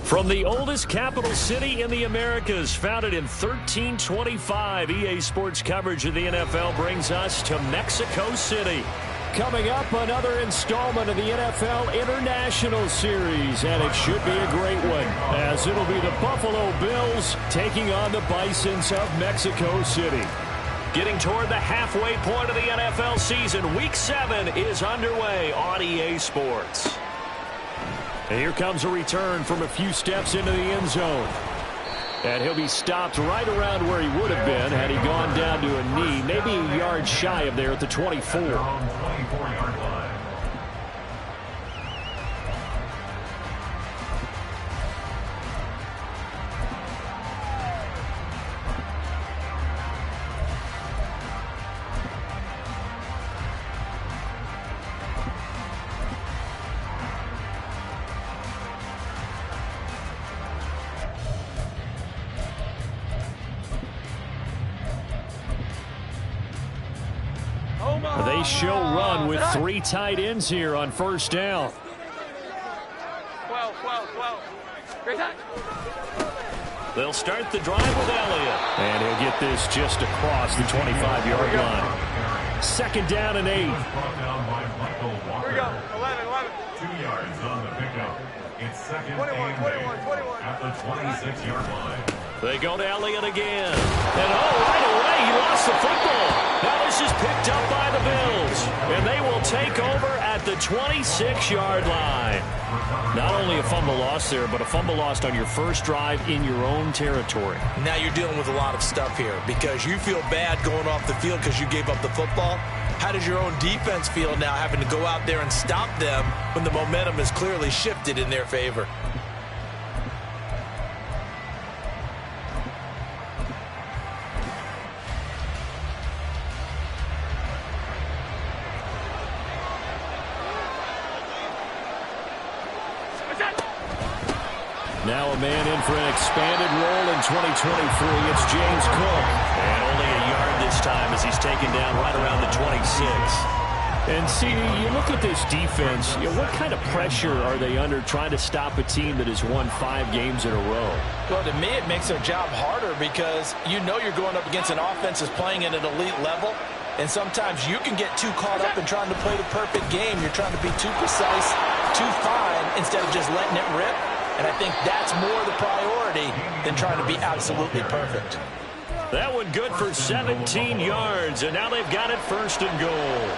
From the oldest capital city in the Americas, founded in 1325, EA Sports coverage of the NFL brings us to Mexico City. Coming up, another installment of the NFL International Series, and it should be a great one, as it'll be the Buffalo Bills taking on the Bisons of Mexico City. Getting toward the halfway point of the NFL season, Week 7 is underway on EA Sports. And here comes a return from a few steps into the end zone. And he'll be stopped right around where he would have been had he gone down to a knee, maybe a yard shy of there at the 24. They show run with 3 tight ends here on first down. 12. Great time. They'll start the drive with Elliott. And he'll get this just across the 25-yard line. Second down and 8. Here we go. 11. 2 yards on the pickup. It's second 21. at the 26-yard line. They go to Elliott again. And right away, he lost the football. Now this is picked up by the Bills. And they will take over at the 26-yard line. Not only a fumble loss there, but a fumble lost on your first drive in your own territory. Now you're dealing with a lot of stuff here because you feel bad going off the field because you gave up the football. How does your own defense feel now having to go out there and stop them when the momentum is clearly shifted in their favor? Now a man in for an expanded role in 2023. It's James Cook. And only a yard this time as he's taken down right around the 26. And CD, you look at this defense, what kind of pressure are they under trying to stop a team that has won 5 games in a row? Well, to me, it makes their job harder because you know you're going up against an offense that's playing at an elite level. And sometimes you can get too caught up in trying to play the perfect game. You're trying to be too precise, too fine, instead of just letting it rip. And I think that's more the priority than trying to be absolutely perfect. That one good for 17 yards, and now they've got it first and goal.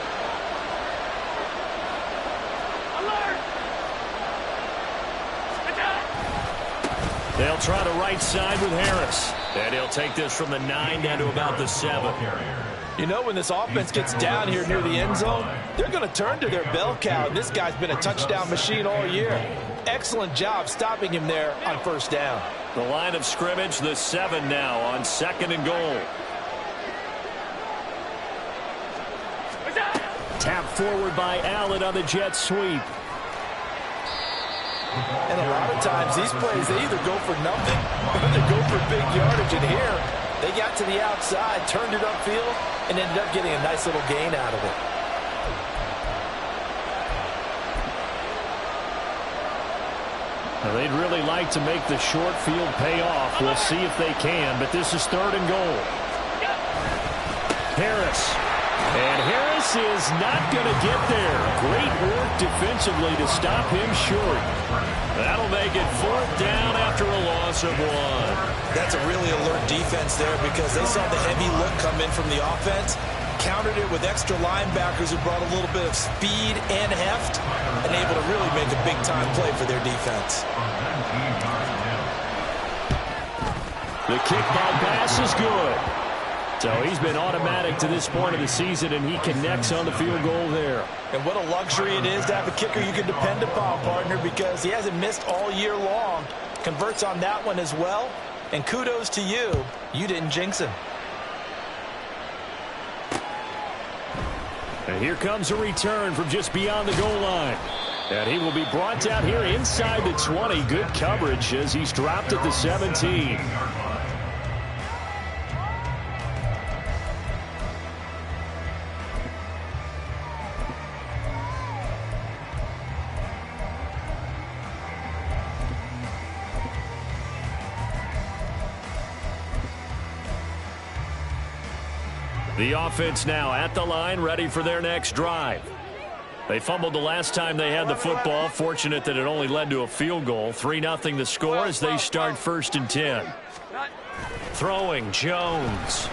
They'll try the right side with Harris. And he'll take this from the 9 down to about the 7. You know, when this offense gets down here near the end zone, they're going to turn to their bell cow. This guy's been a touchdown machine all year. Excellent job stopping him there on first down. The line of scrimmage, the 7 now on second and goal. Tap forward by Allen on the jet sweep. And a lot of times these plays, they either go for nothing or they go for big yardage. And here, they got to the outside, turned it upfield, and ended up getting a nice little gain out of it. Now, they'd really like to make the short field pay off. We'll see if they can, but this is third and goal. Harris. And Harris is not going to get there. Great work defensively to stop him short. That'll make it 4th down after a loss of 1. That's a really alert defense there because they saw the heavy look come in from the offense, countered it with extra linebackers who brought a little bit of speed and heft, and able to really make a big-time play for their defense. The kick by Bass is good. So he's been automatic to this point of the season, and he connects on the field goal there. And what a luxury it is to have a kicker you can depend upon, partner, because he hasn't missed all year long. Converts on that one as well. And kudos to you. You didn't jinx him. And here comes a return from just beyond the goal line. And he will be brought down here inside the 20. Good coverage as he's dropped at the 17. The offense now at the line, ready for their next drive. They fumbled the last time they had the football. Fortunate that it only led to a field goal. 3-0 the score as they start 1st and 10. Throwing, Jones.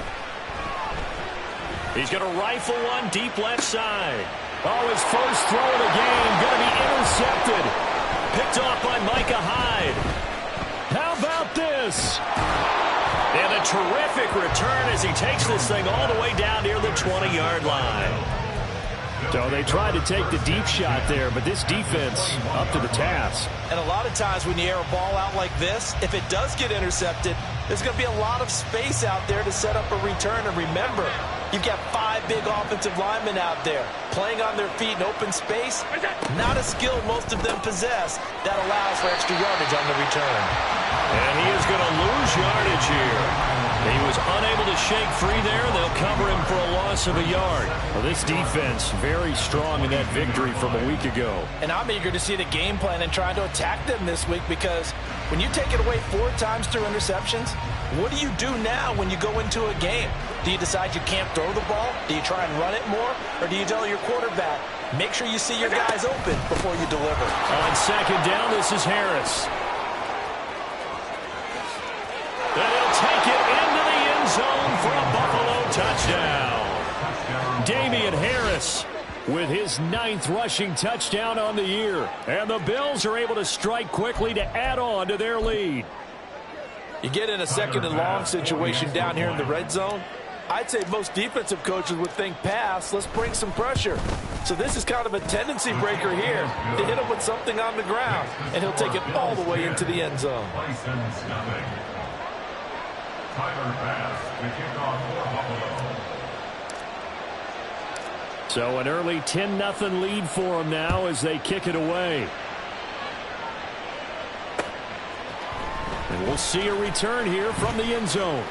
He's going to rifle one deep left side. Oh, his first throw of the game going to be intercepted. Picked off by Micah Hyde. How about this? And a terrific return as he takes this thing all the way down near the 20-yard line. So they tried to take the deep shot there, but this defense up to the task. And a lot of times when you air a ball out like this, if it does get intercepted, there's going to be a lot of space out there to set up a return. And remember, you've got 5 big offensive linemen out there playing on their feet in open space. Not a skill most of them possess that allows for extra yardage on the return. And he is going to lose yardage here. He was unable to shake free there. They'll cover him for a loss of a yard. Well, this defense very strong in that victory from a week ago. And I'm eager to see the game plan and try to attack them this week, because when you take it away 4 times through interceptions, what do you do now when you go into a game? Do you decide you can't throw the ball? Do you try and run it more? Or do you tell your quarterback, make sure you see your guys open before you deliver? On 2nd down, this is Harris. And he'll take it into the end zone for a Buffalo touchdown. Damian Harris with his 9th rushing touchdown on the year. And the Bills are able to strike quickly to add on to their lead. You get in a 2nd and long situation down here in the red zone, I'd say most defensive coaches would think pass, let's bring some pressure. So this is kind of a tendency breaker here to hit him with something on the ground, and he'll take it all the way into the end zone. Tyler Bass, the kickoff for Buffalo. So an early 10-0 lead for them now as they kick it away. And we'll see a return here from the end zone.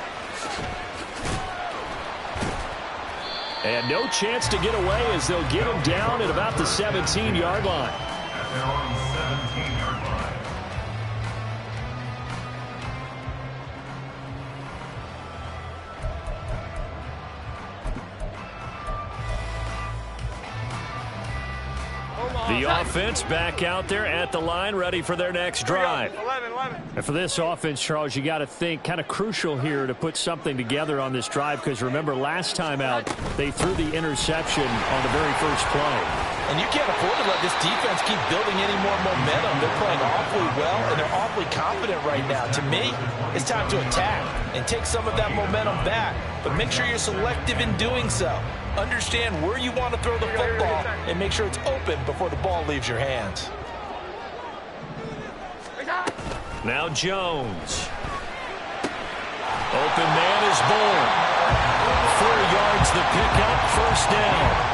And no chance to get away as they'll get him down at about the 17-yard line. At their own 17-yard line. The offense back out there at the line, ready for their next drive. 11. And for this offense, Charles, you got to think kind of crucial here to put something together on this drive, because remember last time out they threw the interception on the very first play. And you can't afford to let this defense keep building any more momentum. They're playing awfully well, and they're awfully confident right now. To me, it's time to attack and take some of that momentum back. But make sure you're selective in doing so. Understand where you want to throw the football and make sure it's open before the ball leaves your hands. Now Jones. Open man is born. 4 yards the pickup, 1st down.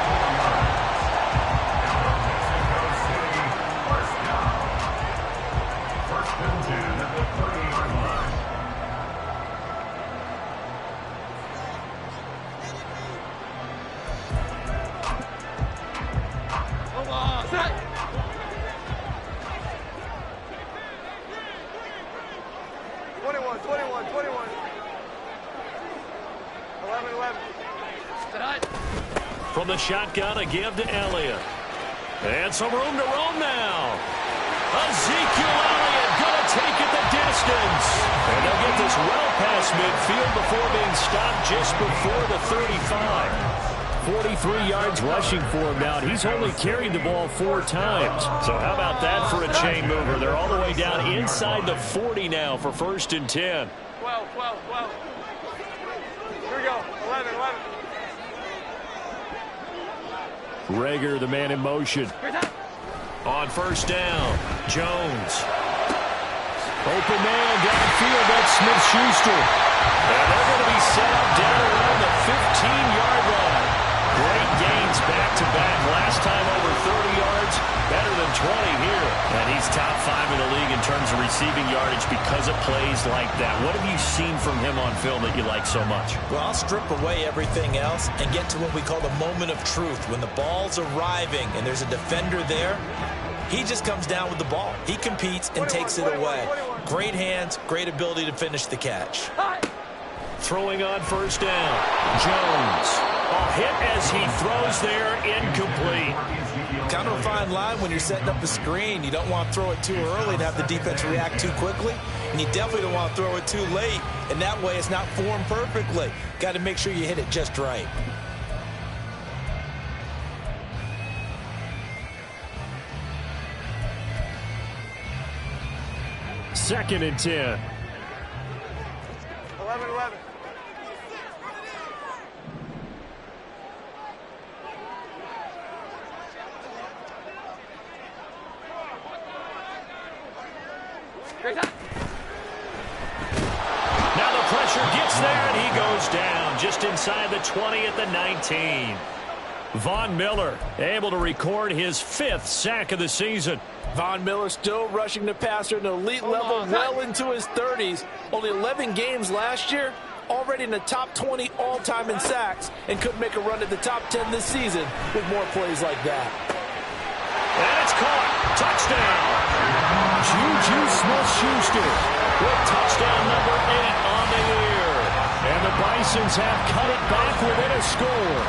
From the shotgun, a give to Elliott. And some room to roam now. Ezekiel Elliott going to take it the distance. And they'll get this well past midfield before being stopped just before the 35. 43 yards rushing for him now. He's only carried the ball 4 times. So how about that for a chain mover? They're all the way down inside the 40 now for 1st and 10. 12. Here we go. 11. Reagor, the man in motion. On 1st down, Jones. Open man downfield, that's Smith-Schuster. And they're going to be set up down around the 15-yard line. Great gains back-to-back. Last time over 30 yards, better than 20 here. And he's top 5 in the league in terms of receiving yardage because of plays like that. What have you seen from him on film that you like so much? Well, I'll strip away everything else and get to what we call the moment of truth. When the ball's arriving and there's a defender there, he just comes down with the ball. He competes and takes it away. Great hands, great ability to finish the catch. throwing on first down. Jones. A hit as he throws there, incomplete. Kind of a fine line when you're setting up a screen. You don't want to throw it too early and have the defense react too quickly. And you definitely don't want to throw it too late. And that way it's not formed perfectly. Got to make sure you hit it just right. Second and 10. 11-11. Great time. Now the pressure gets there, and he goes down just inside the 20 at the 19. Von Miller able to record his 5th sack of the season. Von Miller still rushing the passer at an elite level, well into his 30s. Only 11 games last year, already in the top 20 all-time in sacks, and could make a run at the top 10 this season with more plays like that. And it's caught. Touchdown. Juju Smith-Schuster with touchdown number 8 on the year. And the Bisons have cut it back within a score.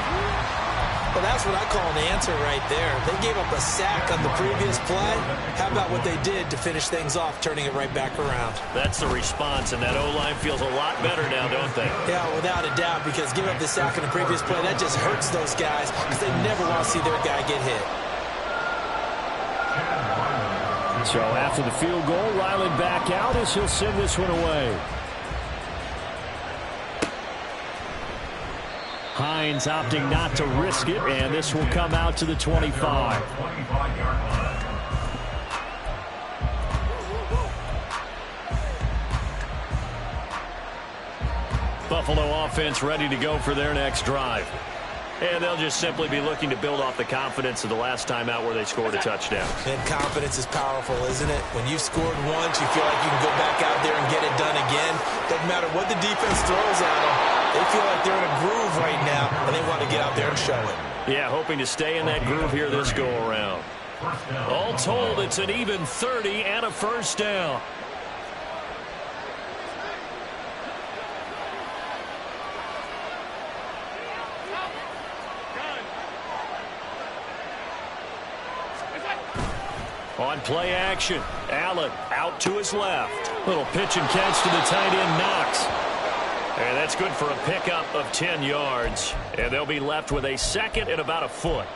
Well, that's what I call an answer right there. They gave up a sack on the previous play. How about what they did to finish things off, turning it right back around? That's the response, and that O-line feels a lot better now, don't they? Yeah, without a doubt, because giving up the sack on the previous play, that just hurts those guys because they never want to see their guy get hit. So after the field goal, Ryland back out as he'll send this one away. Hines opting not to risk it, and this will come out to the 25. Buffalo offense ready to go for their next drive. And they'll just simply be looking to build off the confidence of the last time out where they scored a touchdown. And confidence is powerful, isn't it? When you've scored once, you feel like you can go back out there and get it done again. Doesn't matter what the defense throws at them. They feel like they're in a groove right now, and they want to get out there and show it. Yeah, hoping to stay in that groove here this go-around. All told, it's an even 30 and a first down. On play action, Allen out to his left. Little pitch and catch to the tight end, Knox. And that's good for a pickup of 10 yards. And they'll be left with a second and about a foot.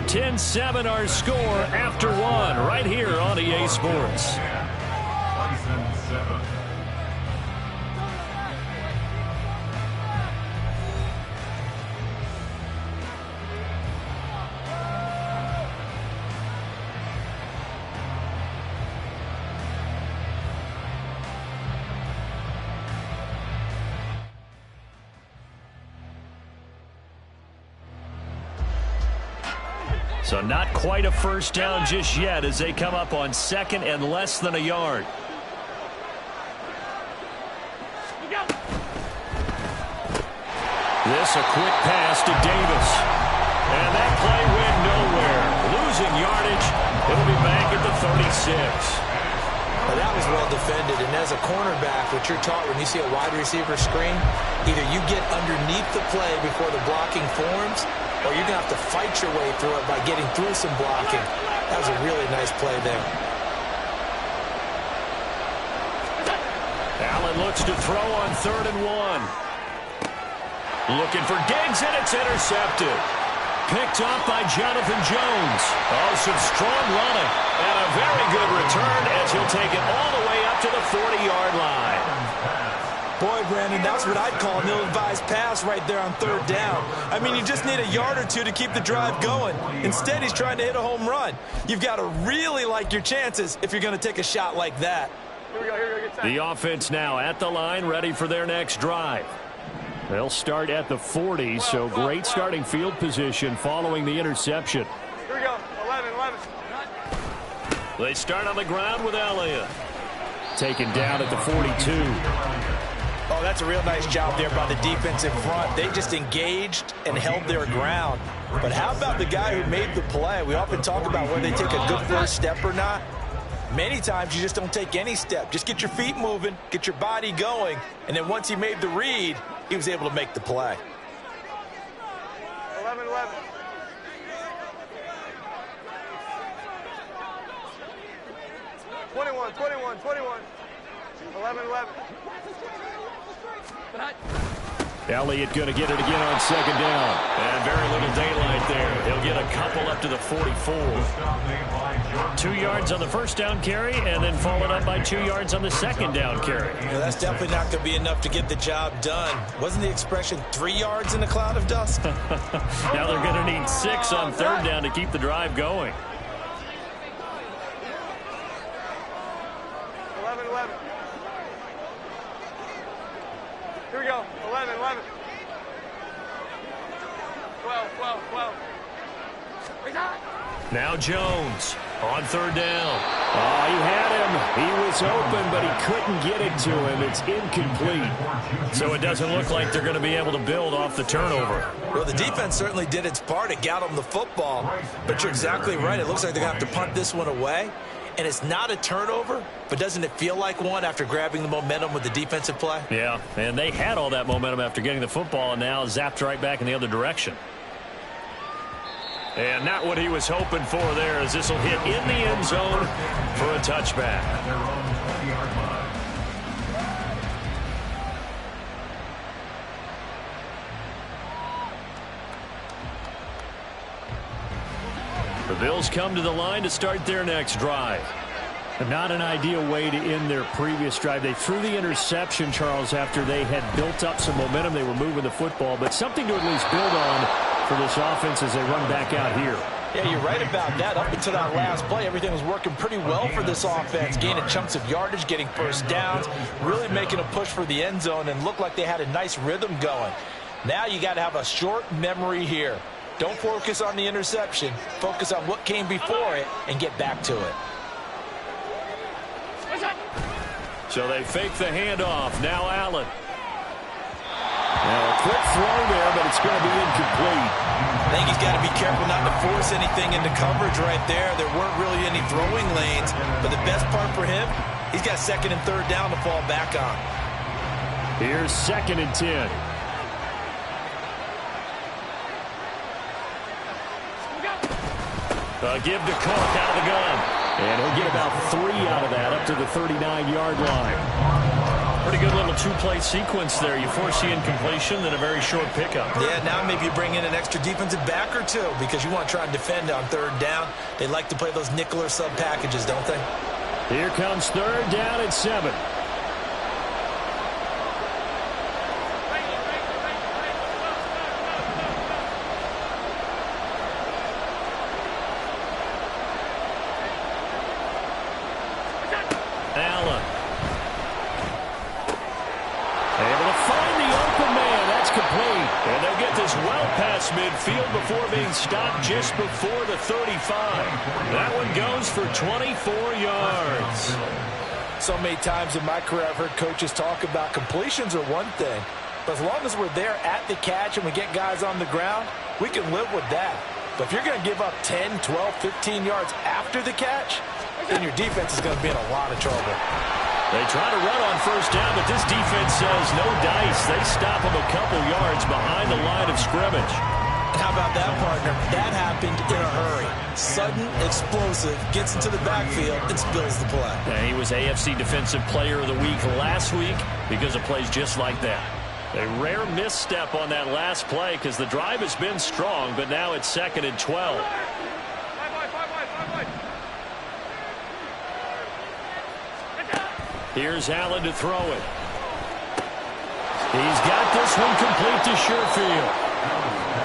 (10-7) our score after one right here on EA Sports. Bison 7. So not quite a first down just yet as they come up on second and less than a yard. This a quick pass to Davis. And that play went nowhere. Losing yardage. It'll be back at the 36. Well, that was well defended. And as a cornerback, what you're taught when you see a wide receiver screen, either you get underneath the play before the blocking forms, or you're going to have to fight your way through it by getting through some blocking. That was a really nice play there. Allen looks to throw on 3rd and 1. Looking for Diggs, and it's intercepted. Picked up by Jonathan Jones. Oh, some strong running. And a very good return as he'll take it all the way up to the 40-yard line. Boy, Brandon, that's what I'd call an ill-advised pass right there on 3rd down. I mean, you just need a yard or two to keep the drive going. Instead, he's trying to hit a home run. You've got to really like your chances if you're going to take a shot like that. Here we go, get time. The offense now at the line, ready for their next drive. They'll start at the 40, so great starting field position following the interception. Here we go, 11. They start on the ground with Elliott. Taken down at the 42. Oh, that's a real nice job there by the defense in front. They just engaged and held their ground. But how about the guy who made the play? We often talk about whether they take a good first step or not. Many times you just don't take any step. Just get your feet moving, get your body going, and then once he made the read, he was able to make the play. 11. 21. 11. Elliott going to get it again on 2nd down. And very little daylight there. He'll get a couple up to the 44. 2 yards on the first down carry, and then followed up by 2 yards on the 2nd down carry. Yeah, that's definitely not going to be enough to get the job done. Wasn't the expression 3 yards in a cloud of dust? Now they're going to need 6 on 3rd down to keep the drive going. 11. Here we go, 11. 12. Now Jones on 3rd down. Oh, he had him. He was open, but he couldn't get it to him. It's incomplete. So it doesn't look like they're going to be able to build off the turnover. Well, the defense certainly did its part. It got them the football. But you're exactly right. It looks like they're going to have to punt this one away. And it's not a turnover, but doesn't it feel like one after grabbing the momentum with the defensive play? Yeah, and they had all that momentum after getting the football, and now zapped right back in the other direction. And not what he was hoping for there, as this will hit in the end zone for a touchback. The Bills come to the line to start their next drive. Not an ideal way to end their previous drive. They threw the interception, Charles, after they had built up some momentum. They were moving the football, but something to at least build on for this offense as they run back out here. Yeah, you're right about that. Up until that last play, everything was working pretty well for this offense, gaining chunks of yardage, getting first downs, really making a push for the end zone, and looked like they had a nice rhythm going. Now you got to have a short memory here. Don't focus on the interception. Focus on what came before it and get back to it. So they fake the handoff. Now Allen. Now a quick throw there, but it's going to be incomplete. I think he's got to be careful not to force anything into coverage right there. There weren't really any throwing lanes, but the best part for him, he's got 2nd and 3rd down to fall back on. Here's 2nd and 10. Give to Cook out of the gun. And he'll get about 3 out of that up to the 39-yard line. Pretty good little 2-play sequence there. You force the incompletion, then a very short pickup. Yeah, now maybe you bring in an extra defensive back or two because you want to try and defend on 3rd down. They like to play those nickel or sub packages, don't they? Here comes 3rd down and 7. Allen. Able to find the open man. That's complete. And they'll get this well past midfield before being stopped just before the 35. That one goes for 24 yards. So many times in my career I've heard coaches talk about completions are one thing, but as long as we're there at the catch and we get guys on the ground, we can live with that. But if you're going to give up 10, 12, 15 yards after the catch, then your defense is going to be in a lot of trouble. They try to run on first down, but this defense says no dice. They stop them a couple yards behind the line of scrimmage. How about that, partner? That happened in a hurry. Sudden, explosive, gets into the backfield, and spills the play. And he was AFC Defensive Player of the Week last week because of plays just like that. A rare misstep on that last play because the drive has been strong, but now it's 2nd and 12. Here's Allen to throw it. He's got this one complete to Sherfield.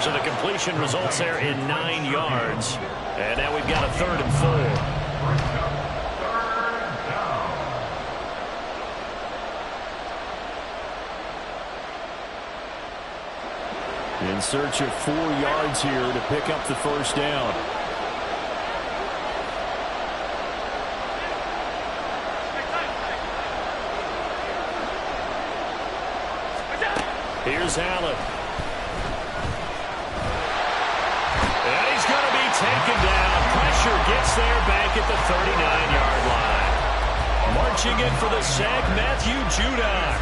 So the completion results there in 9 yards. And now we've got a 3rd and 4. In search of 4 yards here to pick up the first down. Here's Allen. And he's going to be taken down. Pressure gets there back at the 39-yard line. Marching in for the sack, Matthew Judon.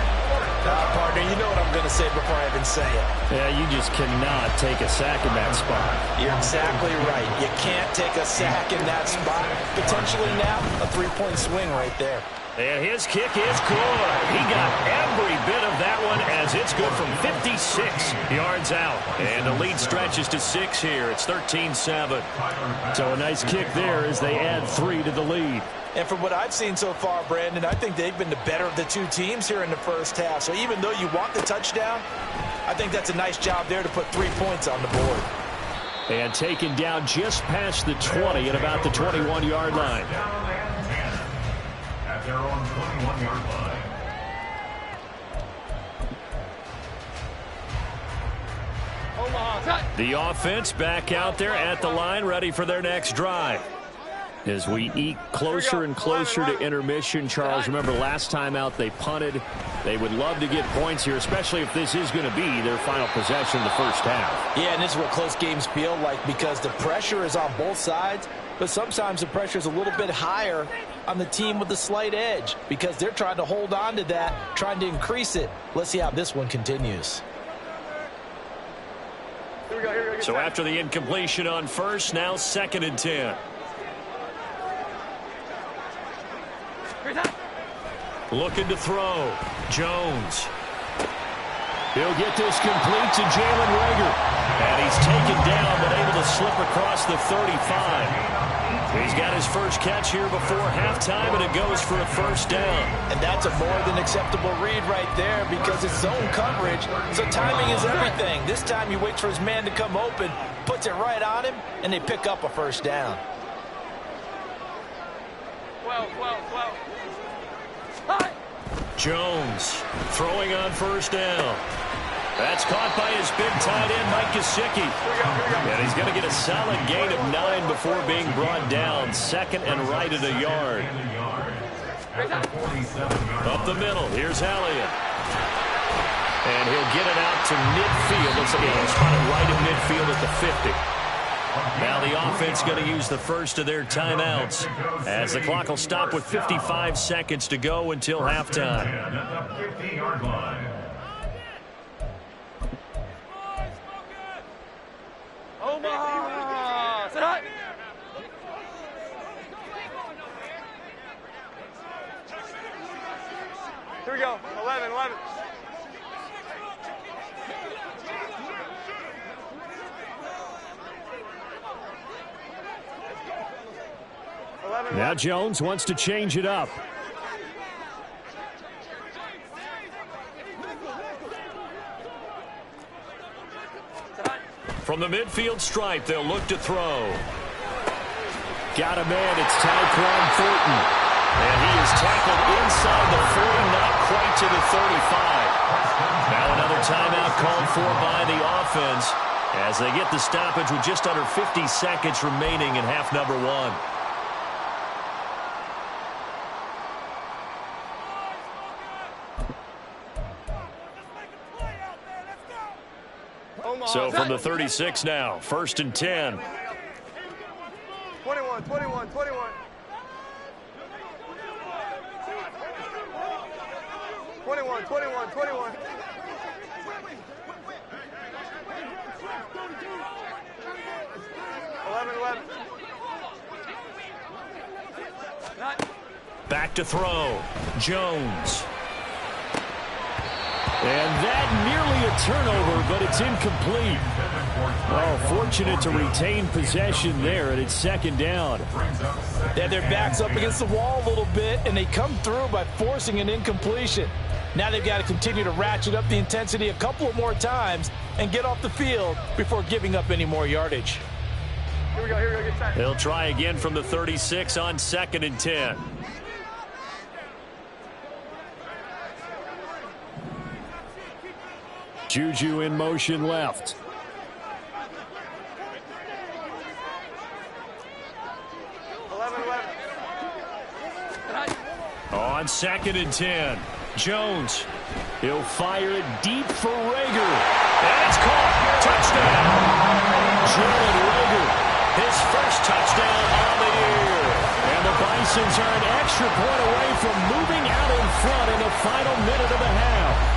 Partner, you know what I'm going to say before I even say it. Yeah, you just cannot take a sack in that spot. You're exactly right. You can't take a sack in that spot. Potentially now a 3-point swing right there. And his kick is good. He got every bit of that one as it's good from 56 yards out. And the lead stretches to 6 here. It's 13-7. So a nice kick there as they add 3 to the lead. And from what I've seen so far, Brandon, I think they've been the better of the two teams here in the first half. So even though you want the touchdown, I think that's a nice job there to put 3 points on the board. And taken down just past the 20 at about the 21-yard line. At their own 21-yard line. The offense back out there at the line, ready for their next drive. As we eke closer and closer to intermission, Charles, remember last time out they punted. They would love to get points here, especially if this is going to be their final possession in the first half. Yeah, and this is what close games feel like because the pressure is on both sides, but sometimes the pressure is a little bit higher on the team with the slight edge because they're trying to hold on to that, trying to increase it. Let's see how this one continues. Here we go. So after the incompletion on first, now 2nd and 10. Looking to throw. Jones. He'll get this complete to Jalen Reagor. And he's taken down, but able to slip across the 35. He's got his first catch here before halftime, and it goes for a first down. And that's a more than acceptable read right there because it's zone coverage, so timing is everything. This time he waits for his man to come open, puts it right on him, and they pick up a first down. 12. Jones throwing on first down. That's caught by his big tight end, Mike Gesicki. And he's going to get a solid gain of 9 before being brought down. 2nd and right at a yard. Up the middle, here's Elliott. And he'll get it out to midfield. Looks like he'll spot it right at midfield at the 50. Now the offense going to use the first of their timeouts as the clock will stop with 55 seconds to go until halftime. Omaha! Sit up! Here we go. 11. Now Jones wants to change it up. From the midfield stripe, they'll look to throw. Got a man, it's Tyquan Thornton. And he is tackled inside the 40, not quite to the 35. Now another timeout called for by the offense. as they get the stoppage with just under 50 seconds remaining in half number one. So from the 36 now, 1st and 10. 21, 21, 21. 21, 21, 21. 11. Back to throw. Jones. And that nearly a turnover, but it's incomplete. Oh, fortunate to retain possession there, and it's 2nd down. They have their backs up against the wall a little bit, and they come through by forcing an incompletion. Now they've got to continue to ratchet up the intensity a couple of more times and get off the field before giving up any more yardage. Here we go, get set. They'll try again from the 36 on 2nd and 10. Juju in motion left. On 2nd and 10. Jones. He'll fire it deep for Reagor. And it's caught. Touchdown. Jalen Reagor. His first touchdown on the year. And the Bisons are an extra point away from moving out in front in the final minute of the half.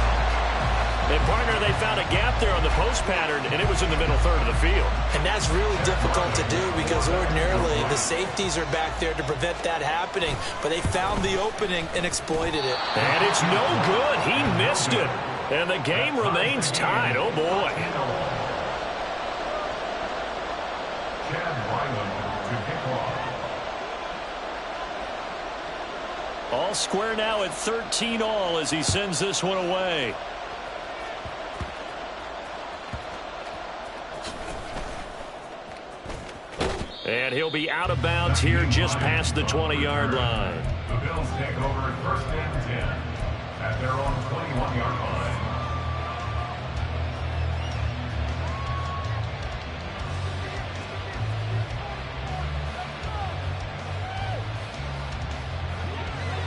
And, partner, they found a gap there on the post pattern, and it was in the middle third of the field. And that's really difficult to do because ordinarily the safeties are back there to prevent that happening. But they found the opening and exploited it. And it's no good. He missed it. And the game remains tied. Oh, boy. Chad Ryland to kick off. All square now at 13 all as he sends this one away. And he'll be out of bounds here just past the 20-yard line. The Bills take over at 1st and 10 at their own 21-yard line.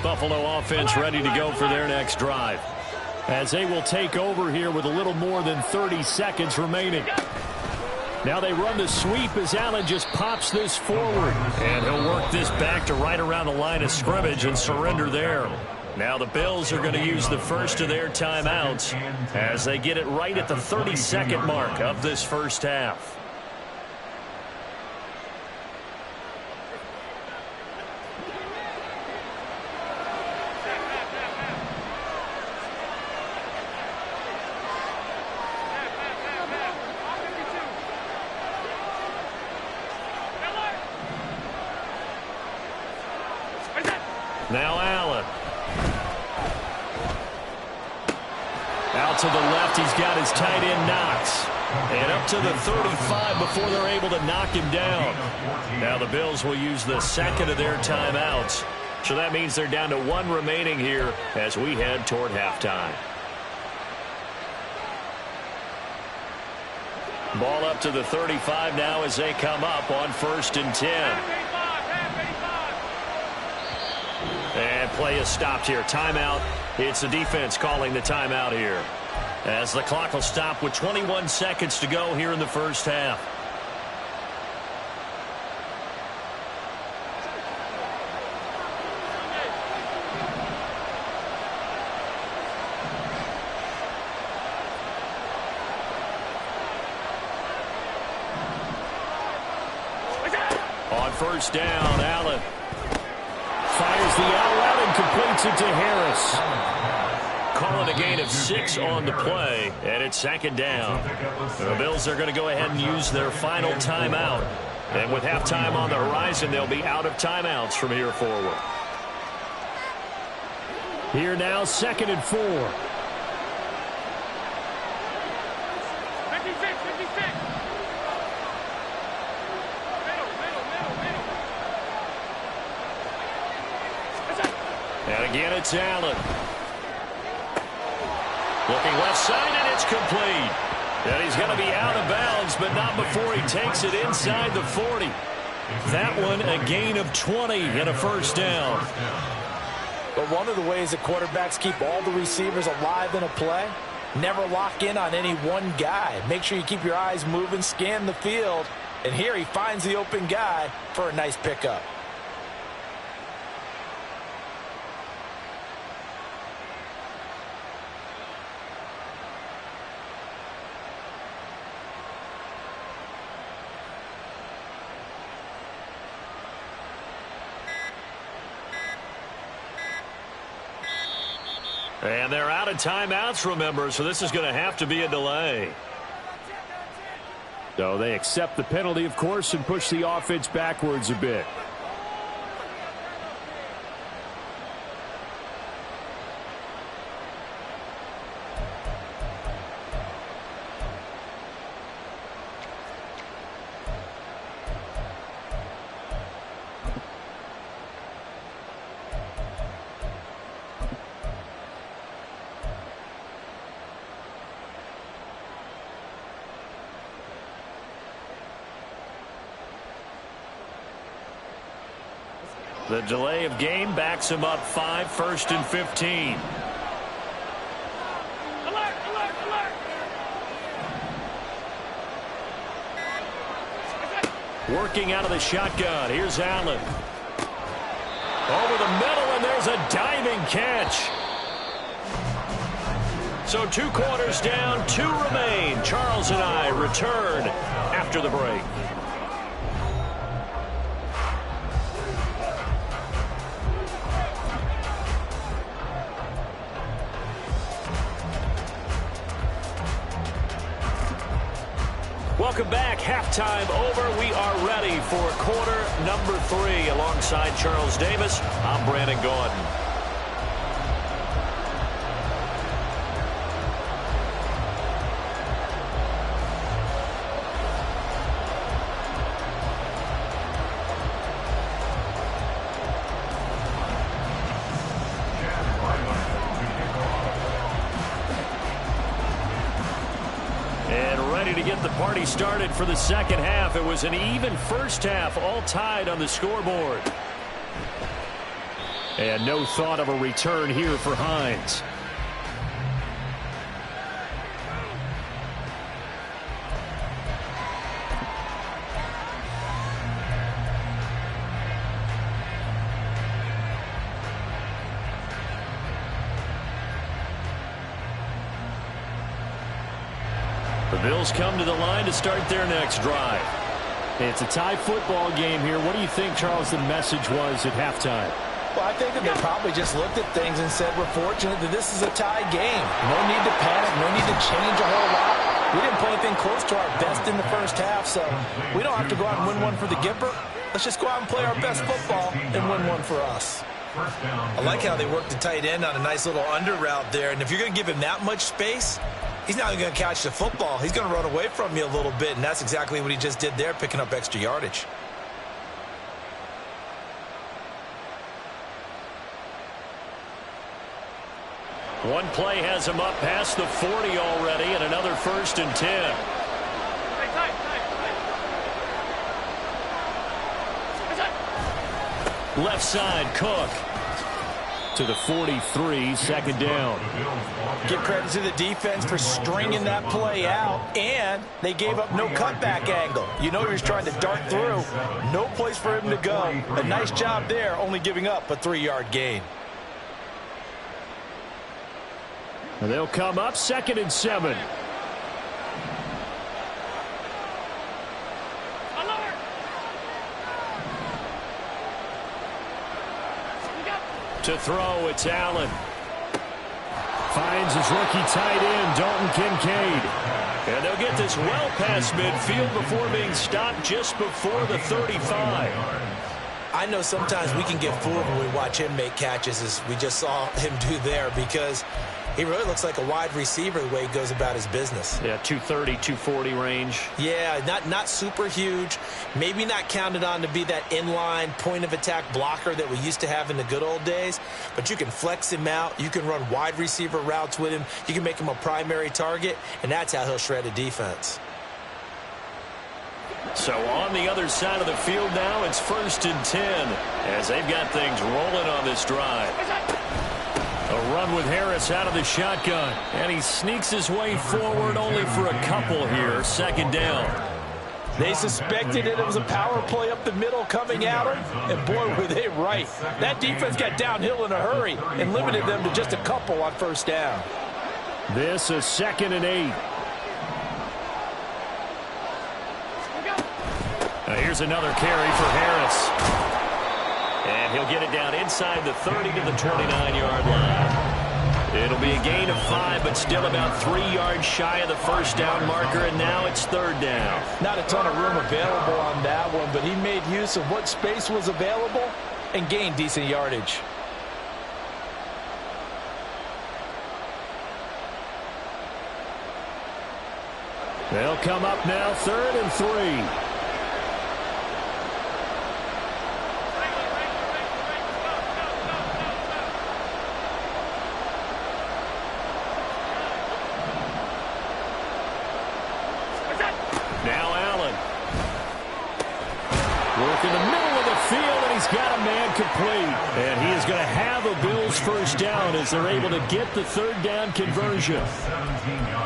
Buffalo offense ready to go for their next drive, as they will take over here with a little more than 30 seconds remaining. Now they run the sweep as Allen just pops this forward. And he'll work this back to right around the line of scrimmage and surrender there. Now the Bills are going to use the first of their timeouts as they get it right at the 30-second mark of this first half. Now Allen. Out to the left, he's got his tight end Knox. And up to the 35 before they're able to knock him down. Now the Bills will use the second of their timeouts. So that means they're down to one remaining here as we head toward halftime. Ball up to the 35 now as they come up on 1st and 10. And play is stopped here. Timeout. It's the defense calling the timeout here, as the clock will stop with 21 seconds to go here in the first half. On 1st down, Allen fires the out route and completes it to Harris. Calling a gain of 6 on the play, and it's 2nd down. The Bills are going to go ahead and use their final timeout. And with halftime on the horizon, they'll be out of timeouts from here forward. Here now, 2nd and 4. 56. And again, it's Allen. Looking left side, and it's complete. And he's going to be out of bounds, but not before he takes it inside the 40. That one a gain of 20 and a first down. But one of the ways that quarterbacks keep all the receivers alive in a play, never lock in on any one guy. Make sure you keep your eyes moving, scan the field. And here he finds the open guy for a nice pickup. And they're out of timeouts, remember, so this is going to have to be a delay. So they accept the penalty, of course, and push the offense backwards a bit. The delay of game backs him up 5, 1st and 15. Alert, alert, alert. Working out of the shotgun. Here's Allen. Over the middle, and there's a diving catch. So 2 quarters down, 2 remain. Charles and I return after the break. Welcome back. Halftime over. We are ready for quarter number 3. Alongside Charles Davis, I'm Brandon Gaudin. To get the party started for the second half. It was an even first half, all tied on the scoreboard. And no thought of a return here for Hines. The Bills come to the line to start their next drive. It's a tie football game here. What do you think, Charles, the message was at halftime? Well, I think that they probably just looked at things and said, we're fortunate that this is a tie game. No need to panic, no need to change a whole lot. We didn't play anything close to our best in the first half, so we don't have to go out and win one for the Gipper. Let's just go out and play our best football and win one for us. I like how they worked the tight end on a nice little under route there, and if you're going to give him that much space, he's not even going to catch the football. He's going to run away from you a little bit, and that's exactly what he just did there, picking up extra yardage. One play has him up past the 40 already, and another 1st and 10. Left side, Cook. To the 43, 2nd down. Give credit to the defense for stringing that play out, and they gave up no cutback angle. You know he was trying to dart through. No place for him to go. A nice job there, only giving up a 3-yard gain. And they'll come up 2nd and 7. To throw, it's Allen. Finds his rookie tight end, Dalton Kincaid. And they'll get this well past midfield before being stopped just before the 35. I know sometimes we can get fooled when we watch him make catches, as we just saw him do there, because He really looks like a wide receiver the way he goes about his business. Yeah, 230, 240 range. Yeah, not super huge. Maybe not counted on to be that inline point-of-attack blocker that we used to have in the good old days. But you can flex him out. You can run wide receiver routes with him. You can make him a primary target, and that's how he'll shred a defense. So on the other side of the field now, it's 1st and 10 as they've got things rolling on this drive. A run with Harris out of the shotgun, and he sneaks his way forward only for a couple here. 2nd down. They suspected it was a power play up the middle coming at them, and boy, were they right. That defense got downhill in a hurry and limited them to just a couple on 1st down. This is 2nd and 8. Here's another carry for Harris. And he'll get it down inside the 30 to the 29-yard line. It'll be a gain of 5, but still about 3 yards shy of the 1st down marker, and now it's 3rd down. Not a ton of room available on that one, but he made use of what space was available and gained decent yardage. They'll come up now 3rd and 3. Now Allen. Work in the middle of the field, and he's got a man complete. And he is going to have a Bills 1st down as they're able to get the 3rd down conversion.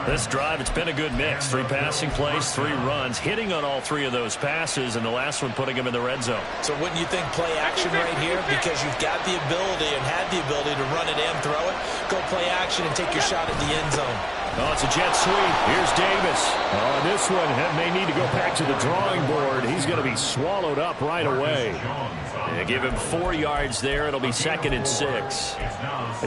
This drive, it's been a good mix. 3 passing plays, 3 runs, hitting on all 3 of those passes, and the last one putting him in the red zone. So wouldn't you think play action right here? Because you've got the ability and had the ability to run it and throw it. Go play action and take your shot at the end zone. Oh, it's a jet sweep. Here's Davis. Oh, this one may need to go back to the drawing board. He's going to be swallowed up right away. They give him 4 yards there. It'll be 2nd and 6.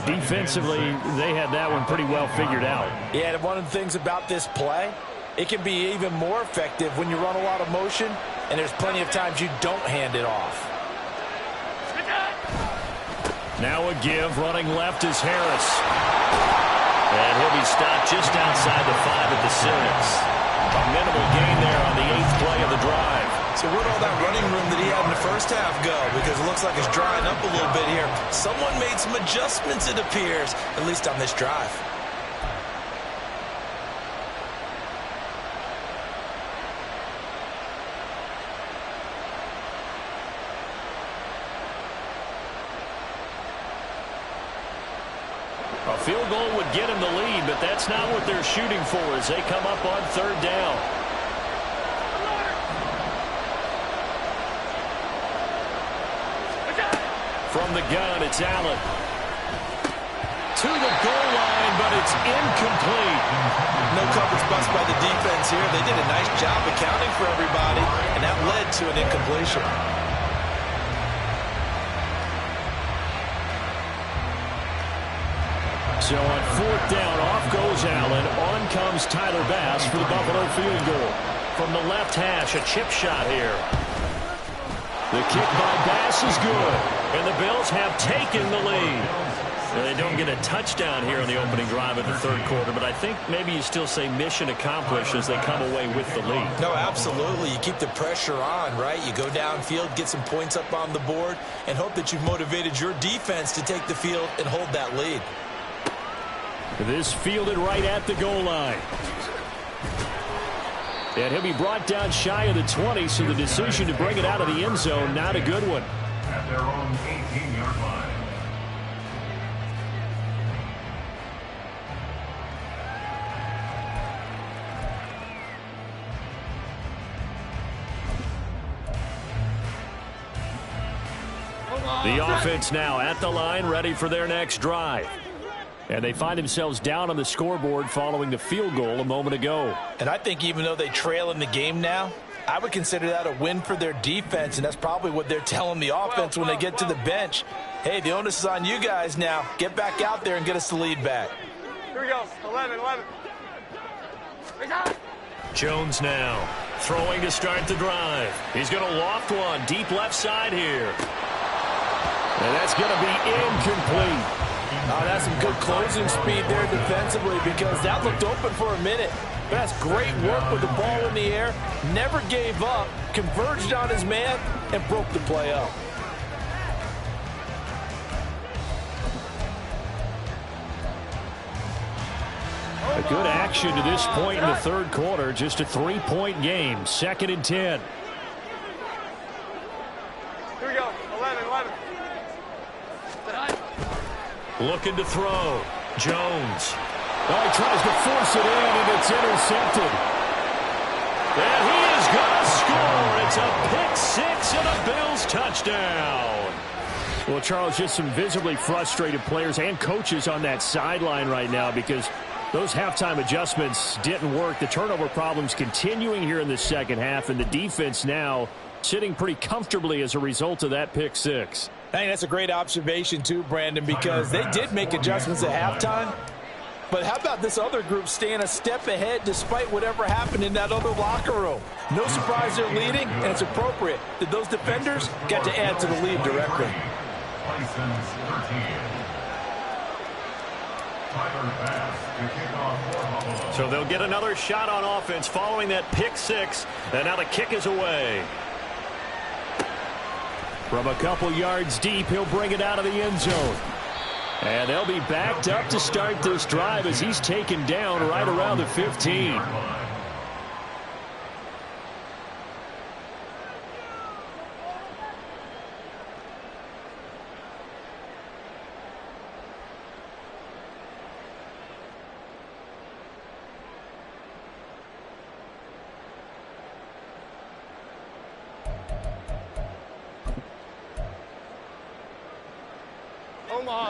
Defensively, they had that one pretty well figured out. Yeah, and one of the things about this play, it can be even more effective when you run a lot of motion, and there's plenty of times you don't hand it off. Now a give. Running left is Harris. And he'll be stopped just outside the 5 at the 6. A minimal gain there on the 8th play of the drive. So where'd all that running room that he had in the 1st half go? Because it looks like it's drying up a little bit here. Someone made some adjustments, it appears, at least on this drive. A field goal would get him the lead, but that's not what they're shooting for as they come up on 3rd down. From the gun, it's Allen. To the goal line, but it's incomplete. No coverage bust by the defense here. They did a nice job accounting for everybody, and that led to an incompletion. So on 4th down, off goes Allen. On comes Tyler Bass for the Buffalo field goal. From the left hash, a chip shot here. The kick by Bass is good. And the Bills have taken the lead. They don't get a touchdown here on the opening drive of the 3rd quarter, but I think maybe you still say mission accomplished as they come away with the lead. No, absolutely. You keep the pressure on, right? You go downfield, get some points up on the board, and hope that you've motivated your defense to take the field and hold that lead. This fielded right at the goal line. And he'll be brought down shy of the 20, so the decision to bring it out of the end zone, not a good one. At their own 18-yard line. The offense now at the line, ready for their next drive. And they find themselves down on the scoreboard following the field goal a moment ago. And I think even though they trail in the game now, I would consider that a win for their defense, and that's probably what they're telling the offense when they get to the bench. Hey, the onus is on you guys now. Get back out there and get us the lead back. Here we go. 11. Jones now throwing to start the drive. He's going to loft one deep left side here. And that's going to be incomplete. Oh, that's some good closing speed there defensively because that looked open for a minute. But that's great work with the ball in the air. Never gave up, converged on his man, and broke the play up. A good action to this point in the third quarter. Just a 3-point game. 2nd and 10. Here we go. 11. Looking to throw. Jones. Oh, he tries to force it in, and it's intercepted. And he is going to score. It's a pick-6 and a Bills touchdown. Well, Charles, just some visibly frustrated players and coaches on that sideline right now because those halftime adjustments didn't work. The turnover problems continuing here in the second half, and the defense now sitting pretty comfortably as a result of that pick-6. I think that's a great observation too, Brandon, because they did make adjustments at halftime. But how about this other group staying a step ahead despite whatever happened in that other locker room? No surprise they're leading, and it's appropriate that those defenders got to add to the lead directly. So they'll get another shot on offense following that pick-6, and now the kick is away. From a couple yards deep, he'll bring it out of the end zone. And they'll be backed up to start this drive as he's taken down right around the 15.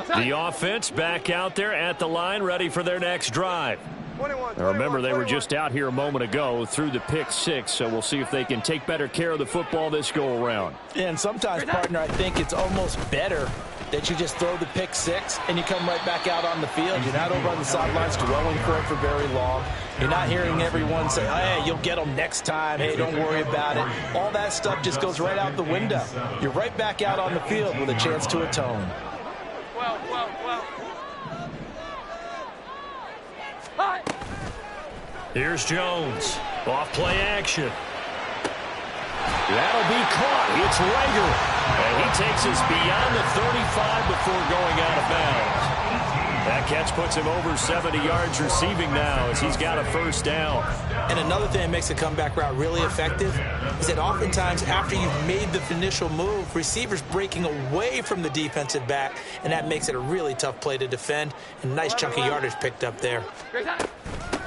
The offense back out there at the line, ready for their next drive. 21, now remember, they were just out here a moment ago through the pick-6, so we'll see if they can take better care of the football this go-around. And sometimes, partner, I think it's almost better that you just throw the pick-6 and you come right back out on the field. You're not over on the sidelines dwelling for it for very long. You're not hearing everyone say, hey, you'll get them next time. Hey, don't worry about it. All that stuff just goes right out the window. You're right back out on the field with a chance to atone. Here's Jones. Off play action. That'll be caught. It's Rager. And he takes us beyond the 35 before going out of bounds. That catch puts him over 70 yards receiving now as he's got a first down. And another thing that makes a comeback route really effective is that oftentimes after you've made the initial move, receivers breaking away from the defensive back, and that makes it a really tough play to defend. And nice chunk of yardage picked up there.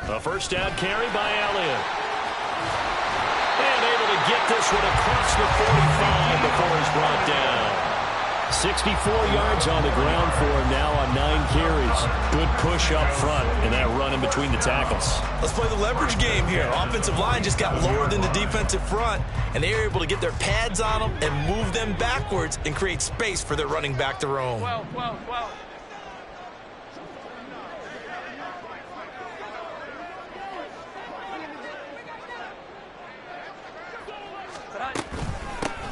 A first down carry by Elliott. And able to get this one across the 45 before he's brought down. 64 yards on the ground for him now on 9 carries. Good push up front and that run in between the tackles. Let's play the leverage game here. Offensive line just got lower than the defensive front, and they were able to get their pads on them and move them backwards and create space for their running back to roam. 12.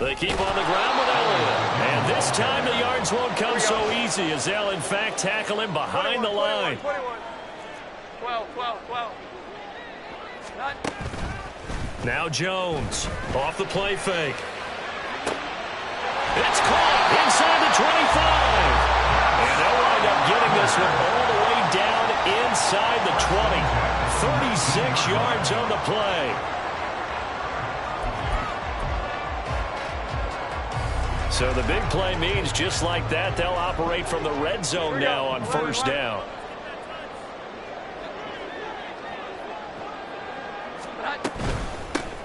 They keep on the ground with Elliott. And this time the yards won't come so easy as they'll, in fact, tackle him behind the line. 12. Now Jones off the play fake. It's caught inside the 25. And they'll wind up getting this one all the way down inside the 20. 36 yards on the play. So the big play means just like that, they'll operate from the red zone now on first down.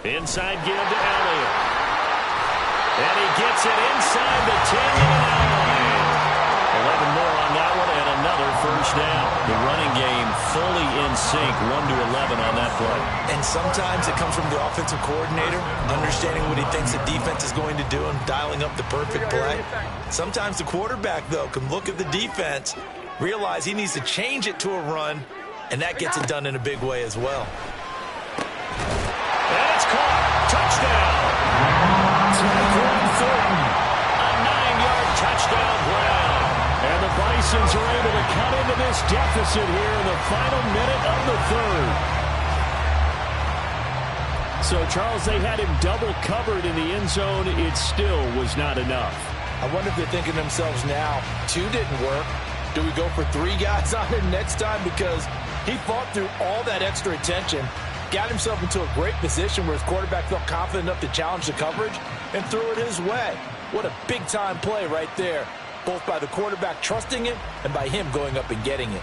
Inside give to Elliott. And he gets it inside the 10-9. 11 more on that one and another first down. The running game fully in sync, 1-11 on that play. And sometimes it comes from the offensive coordinator, understanding what he thinks the defense is going to do and dialing up the perfect play. Sometimes the quarterback, though, can look at the defense, realize he needs to change it to a run, and that gets it done in a big way as well. And it's caught. Touchdown. Tyquan Thornton. A 9-yard touchdown ground. And the Bison Texans are able to cut into this deficit here in the final minute of the third. So, Charles, they had him double covered in the end zone. It still was not enough. I wonder if they're thinking to themselves now, 2 didn't work. Do we go for 3 guys on him next time? Because he fought through all that extra attention, got himself into a great position where his quarterback felt confident enough to challenge the coverage and threw it his way. What a big-time play right there, both by the quarterback trusting it and by him going up and getting it.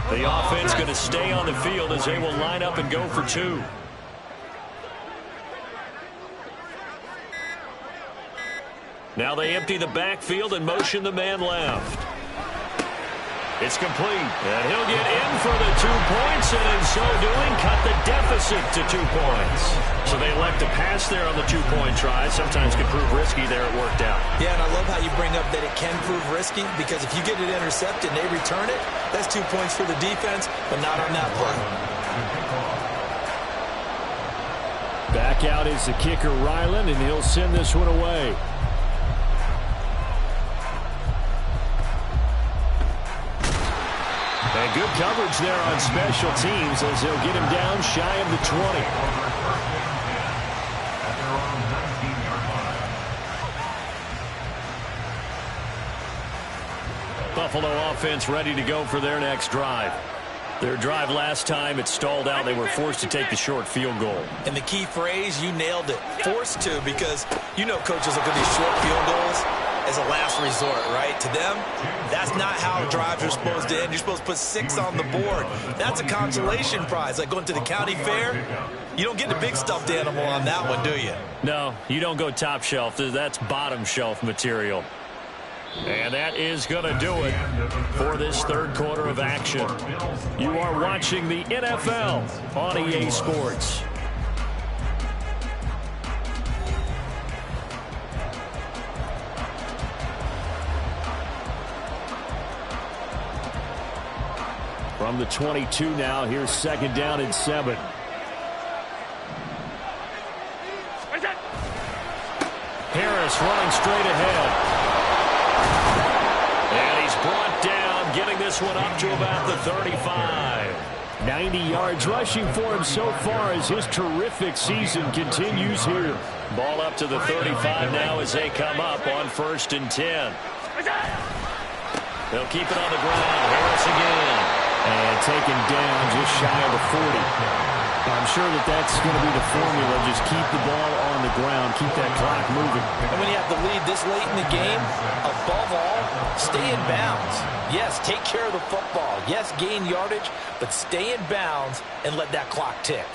The offense going to stay on the field as they will line up and go for 2. Now they empty the backfield and motion the man left. It's complete, and he'll get in for the 2 points, and in so doing, cut the deficit to 2 points. So they elect to pass there on the 2-point try. Sometimes can prove risky. There it worked out. Yeah, and I love how you bring up that it can prove risky, because if you get it intercepted and they return it, that's 2 points for the defense, but not on that play. Back out is the kicker, Ryland, and he'll send this one away. And good coverage there on special teams as they'll get him down shy of the 20. Buffalo offense ready to go for their next drive. Their drive last time, it stalled out. They were forced to take the short field goal. And the key phrase, you nailed it, forced to, because you know coaches look at these short field goals as a last resort, right? To them, that's not how drives are supposed to end. You're supposed to put 6 on the board. That's a consolation prize. Like going to the county fair, you don't get the big stuffed animal on that one, do you? No, you don't go top shelf. That's bottom shelf material. And that is going to do it for this third quarter of action. You are watching the NFL on EA Sports. From the 22 now, here's 2nd down and 7. Harris running straight ahead. And he's brought down, getting this one up to about the 35. 90 yards rushing for him so far as his terrific season continues here. Ball up to the 35 now as they come up on 1st and 10. They'll keep it on the ground. Harris again. And taken down just shy of the 40. I'm sure that's going to be the formula. Just keep the ball on the ground. Keep that clock moving. And when you have the lead this late in the game, above all, stay in bounds. Yes, take care of the football. Yes, gain yardage, but stay in bounds and let that clock tick.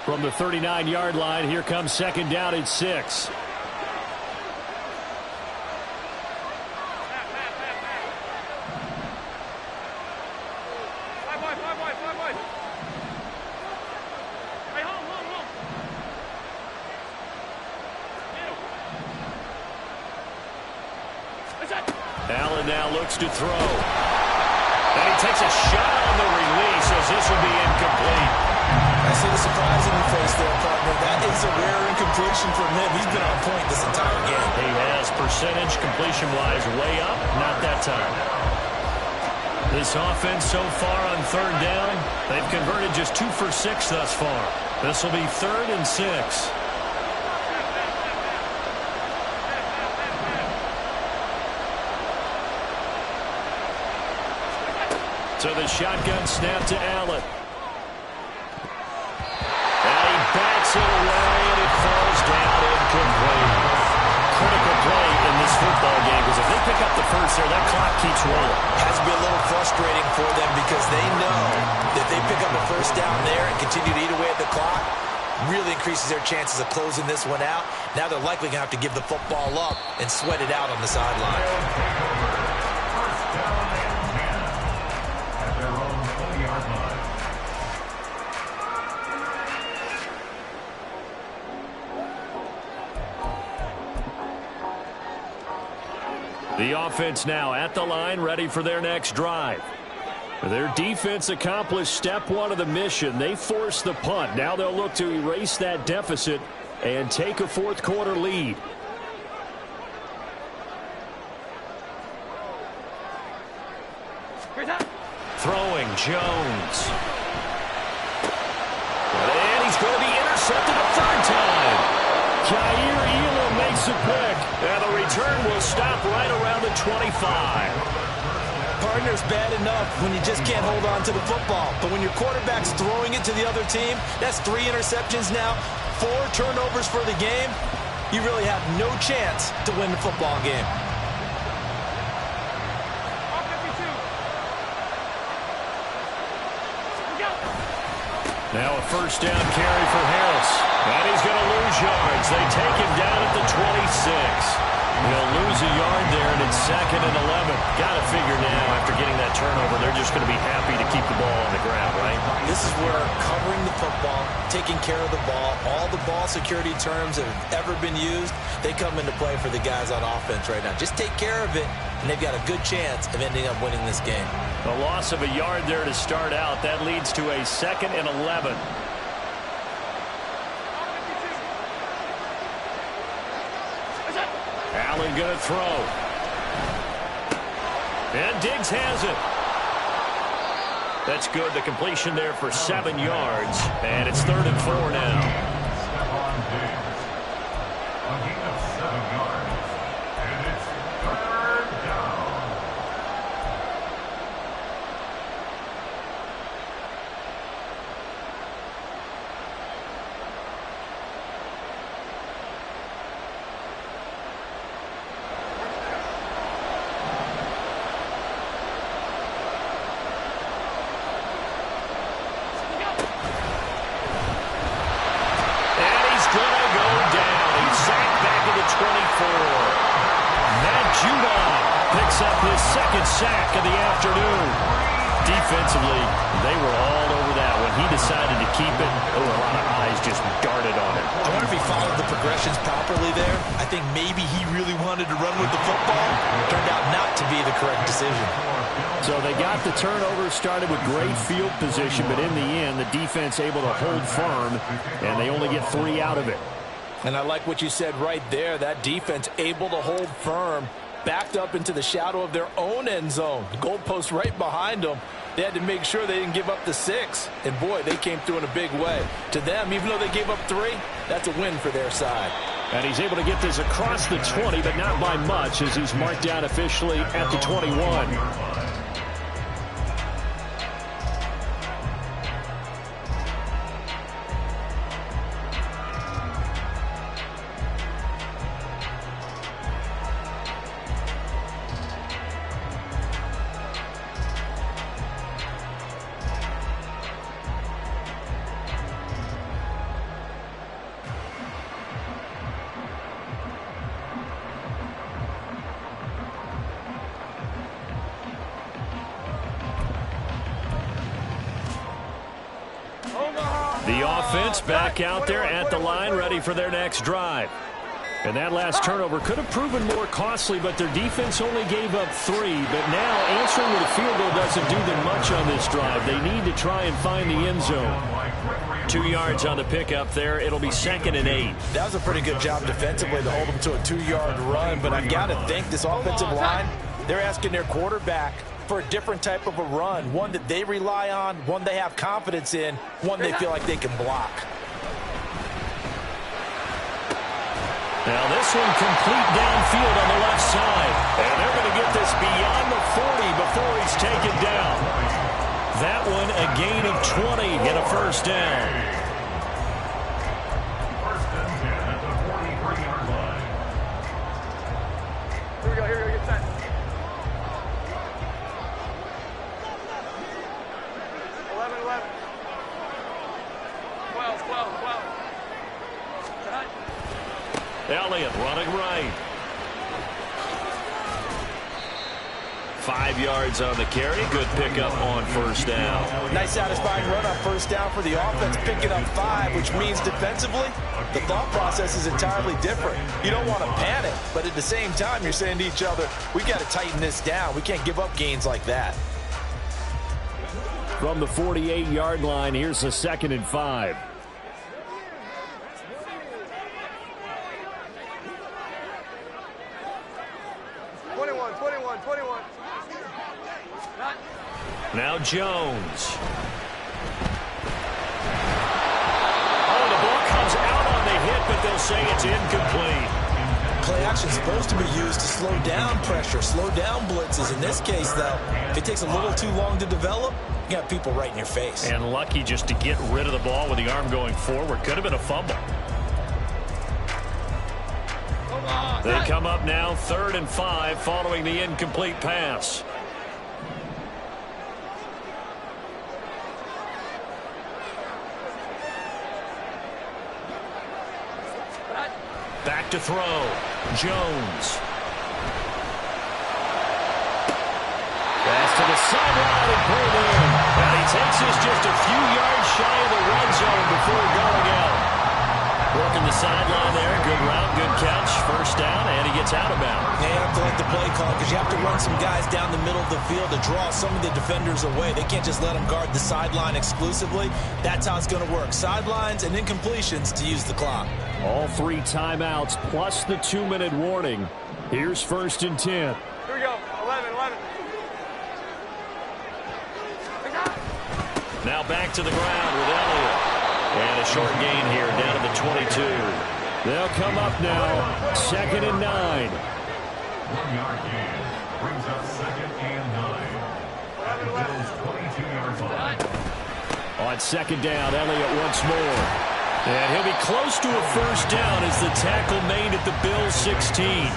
From the 39-yard line, here comes 2nd down and 6. Allen now looks to throw. And he takes a shot on the release as this will be incomplete. I see the surprise in your face there, partner. That is a rare incompletion from him. He's been on point this entire game. He has percentage completion-wise way up. Not that time. This offense so far on 3rd down, they've converted just 2 for 6 thus far. This will be 3rd and 6. So the shotgun snap to Allen. And he backs it away, and it falls down incomplete. Critical play in this football game, because if they pick up the first there, that clock keeps rolling. Has to be a little frustrating for them because they know that they pick up a first down there and continue to eat away at the clock, really increases their chances of closing this one out. Now they're likely going to have to give the football up and sweat it out on the sideline. The The offense now at the line, ready for their next drive. Their defense accomplished step one of the mission. They forced the punt. Now they'll look to erase that deficit and take a fourth quarter lead. Throwing Jones. And he's going to be intercepted a third time. Kaiir Elam makes a pick. And the return will stop right around the 25. Partner's bad enough when you just can't hold on to the football. But when your quarterback's throwing it to the other team, that's 3 interceptions now, 4 turnovers for the game. You really have no chance to win the football game. Now a first down carry for Harris. And he's going to lose yards. They take him down at the 26. He'll lose a yard there, and it's 2nd and 11. Got to figure now, after getting that turnover, they're just going to be happy to keep the ball on the ground, right? This is where covering the football, taking care of the ball, all the ball security terms that have ever been used, they come into play for the guys on offense right now. Just take care of it, and they've got a good chance of ending up winning this game. A loss of a yard there to start out. That leads to a 2nd and 11. Allen going to throw. And Diggs has it. That's good. The completion there for 7 yards. And it's 3rd and 4 now. Stephon Diggs. A gain of 7 yards. And it's 3rd down. Up his 2nd sack of the afternoon. Defensively, they were all over that. When he decided to keep it, a lot of eyes just darted on it. I wonder if he followed the progressions properly there. I think maybe he really wanted to run with the football. Turned out not to be the correct decision. So they got the turnover, started with great field position, but in the end, the defense able to hold firm, and they only get 3 out of it. And I like what you said right there. That defense able to hold firm, backed up into the shadow of their own end zone. The goalpost right behind them. They had to make sure they didn't give up the 6. And, boy, they came through in a big way. To them, even though they gave up 3, that's a win for their side. And he's able to get this across the 20, but not by much, as he's marked down officially at the 21. The offense back out there at the line, ready for their next drive. And that last turnover could have proven more costly, but their defense only gave up 3. But now answering with a field goal doesn't do them much on this drive. They need to try and find the end zone. 2 yards on the pickup there. It'll be 2nd and 8. That was a pretty good job defensively to hold them to a 2-yard run. But I've got to think this offensive line, they're asking their quarterback for a different type of a run, one that they rely on, one they have confidence in, one they feel like they can block. Now this one complete downfield on the left side. And they're going to get this beyond the 40 before he's taken down. That one a gain of 20 and a first down. First and 10 at the 43-yard line. Here we go, get set. 11. 12. Elliott running right. 5 yards on the carry. Good pickup on first down. Nice satisfying run on first down for the offense, picking up 5, which means defensively, the thought process is entirely different. You don't want to panic, but at the same time, you're saying to each other, we got to tighten this down. We can't give up gains like that. From the 48-yard line, here's a 2nd and 5. Now Jones. Oh, the ball comes out on the hit, but they'll say it's incomplete. Play action is supposed to be used to slow down pressure, slow down blitzes. In this case, though, if it takes a little too long to develop, you got people right in your face. And lucky just to get rid of the ball with the arm going forward. Could have been a fumble. They come up now 3rd and 5 following the incomplete pass. Back to throw. Jones. Pass to the sideline and pulled in. And he takes this just a few yards shy of the red zone before going out. Working the sideline there. Good route, good catch. First down, and he gets out of bounds. They have to let the play call because you have to run some guys down the middle of the field to draw some of the defenders away. They can't just let them guard the sideline exclusively. That's how it's going to work. Sidelines and incompletions to use the clock. All 3 timeouts plus the 2-minute warning. Here's 1st and 10. Here we go. 11. Now back to the ground with Elliott. And a short gain here down to the 22. They'll come up now. 2nd and 9. 1-yard gain brings up 2nd and 9. The Bills 22-yard line. On 2nd down, Elliott once more. And he'll be close to a first down as the tackle made at the Bills 16.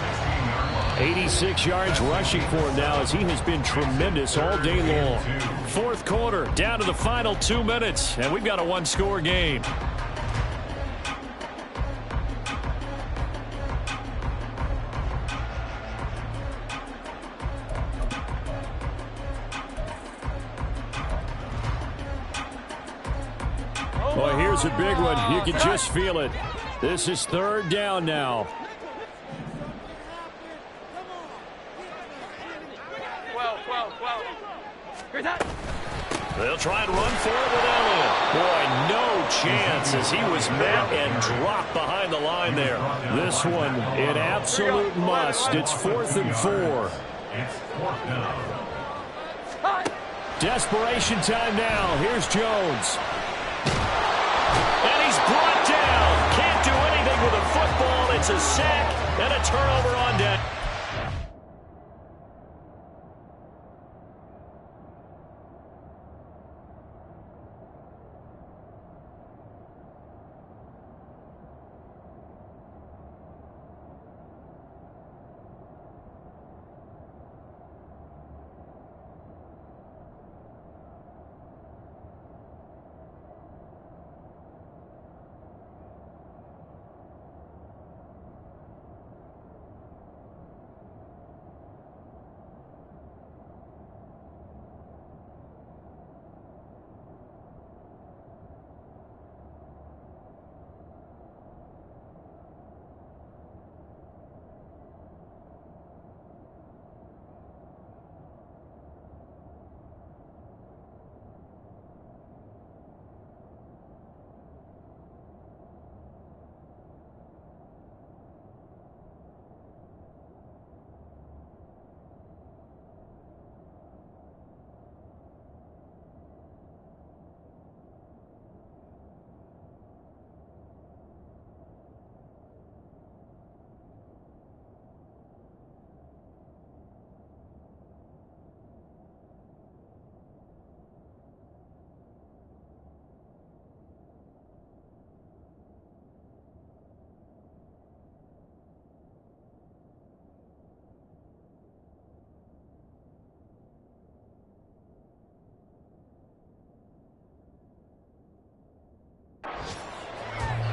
86 yards rushing for him now as he has been tremendous all day long. 4th quarter, down to the final 2 minutes, and we've got a 1-score game. Well, here's a big one. You can just feel it. This is 3rd down now. They'll try and run for it with Elliott. Boy, no chance as he was met and dropped behind the line there. This one, an absolute must. It's 4th and 4. It's 4th down. Desperation time now. Here's Jones. And he's brought down. Can't do anything with a football. It's a sack and a turnover on down.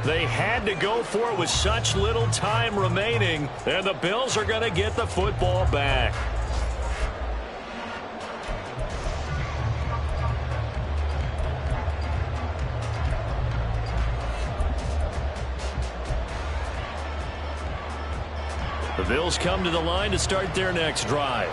They had to go for it with such little time remaining, and the Bills are going to get the football back. The Bills come to the line to start their next drive.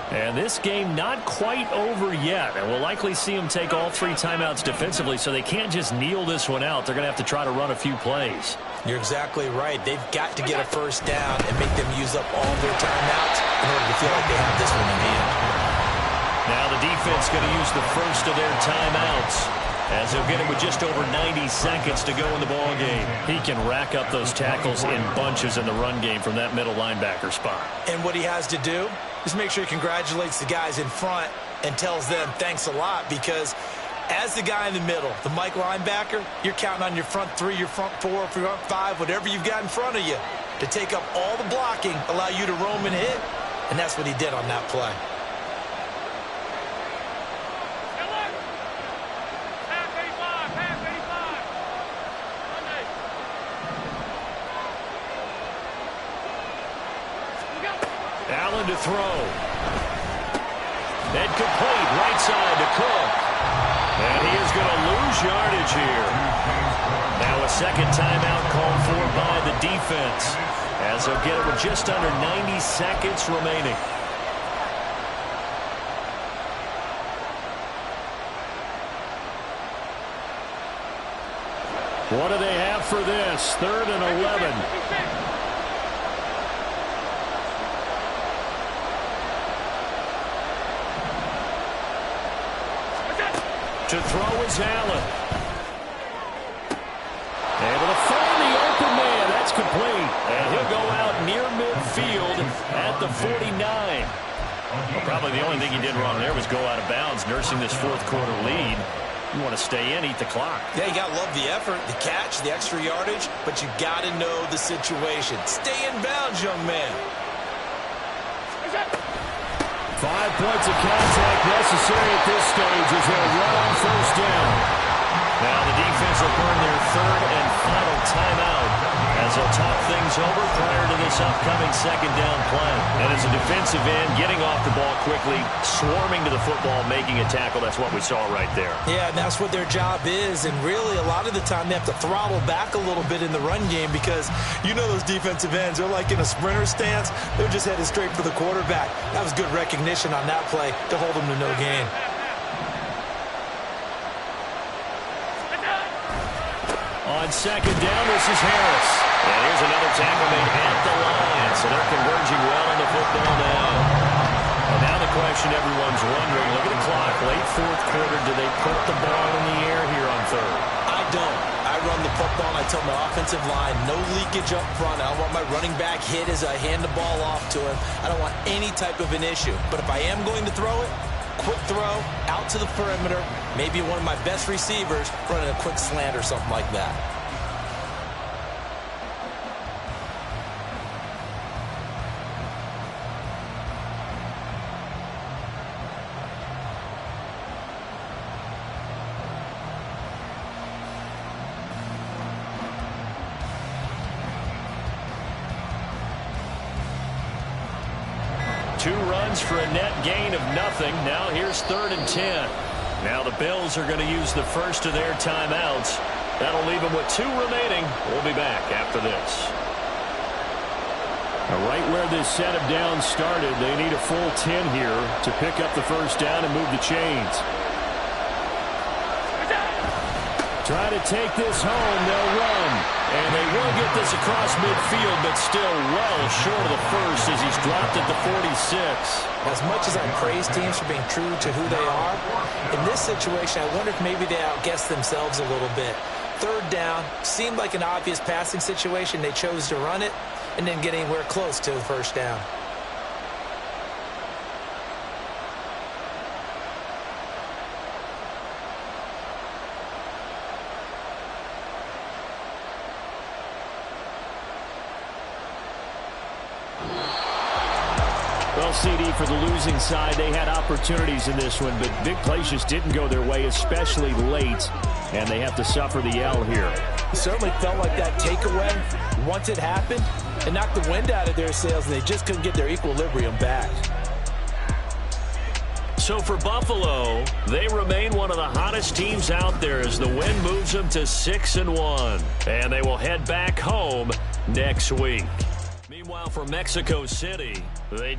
And this game not quite over yet. And we'll likely see them take all 3 timeouts defensively, so they can't just kneel this one out. They're going to have to try to run a few plays. You're exactly right. They've got to get a first down and make them use up all their timeouts in order to feel like they have this one in hand. Now the defense going to use the first of their timeouts, as they'll get it with just over 90 seconds to go in the ball game. He can rack up those tackles in bunches in the run game from that middle linebacker spot. And what he has to do is make sure he congratulates the guys in front and tells them thanks a lot, because as the guy in the middle, the Mike linebacker, you're counting on your front 3, your front 4, front 5, whatever you've got in front of you to take up all the blocking, allow you to roam and hit. And that's what he did on that play. Allen to throw. And complete, right side to Cook. And he is going to lose yardage here. Now a second timeout called for by the defense, as they'll get it with just under 90 seconds remaining. What do they have for this? 3rd and 11. To throw is Allen. Able to find the open man. That's complete. And he'll go out near midfield at the 49. Well, probably the only thing he did wrong there was go out of bounds, nursing this 4th quarter lead. You want to stay in, eat the clock. Yeah, you got to love the effort, the catch, the extra yardage, but you got to know the situation. Stay in bounds, young man. 5 points of contact necessary at this stage as they'll run on first down. Now the defense will burn their 3rd and final timeout, as they'll talk things over prior to this upcoming 2nd down play. And as a defensive end, getting off the ball quickly, swarming to the football, making a tackle, that's what we saw right there. Yeah, and that's what their job is. And really, a lot of the time, they have to throttle back a little bit in the run game, because you know those defensive ends, they're like in a sprinter stance. They're just headed straight for the quarterback. That was good recognition on that play to hold them to no gain. On 2nd down, this is Harris. And here's another tackle made at the line. So they're converging well on the football now. And now the question everyone's wondering, look at the clock, late 4th quarter, do they put the ball in the air here on 3rd? I don't. I run the football, and I tell my offensive line, no leakage up front. I don't want my running back hit as I hand the ball off to him. I don't want any type of an issue. But if I am going to throw it, quick throw, out to the perimeter, maybe one of my best receivers running a quick slant or something like that. Two runs for a net gain of nothing. Now here's 3rd and 10. Now the Bills are going to use the first of their timeouts. That'll leave them with 2 remaining. We'll be back after this. Right where this set of downs started, they need a full 10 here to pick up the first down and move the chains. Try to take this home, they'll run. And they will get this across midfield, but still well short of the first as he's dropped at the 46. As much as I praise teams for being true to who they are, in this situation, I wonder if maybe they outguessed themselves a little bit. 3rd down, seemed like an obvious passing situation. They chose to run it and didn't get anywhere close to the first down. Well, CD, for the losing side, they had opportunities in this one, but big plays just didn't go their way, especially late, and they have to suffer the L here. It certainly felt like that takeaway, once it happened, it knocked the wind out of their sails, and they just couldn't get their equilibrium back. So for Buffalo, they remain one of the hottest teams out there as the win moves them to 6-1. And they will head back home next week. Meanwhile, Meanwhile, for Mexico City, they did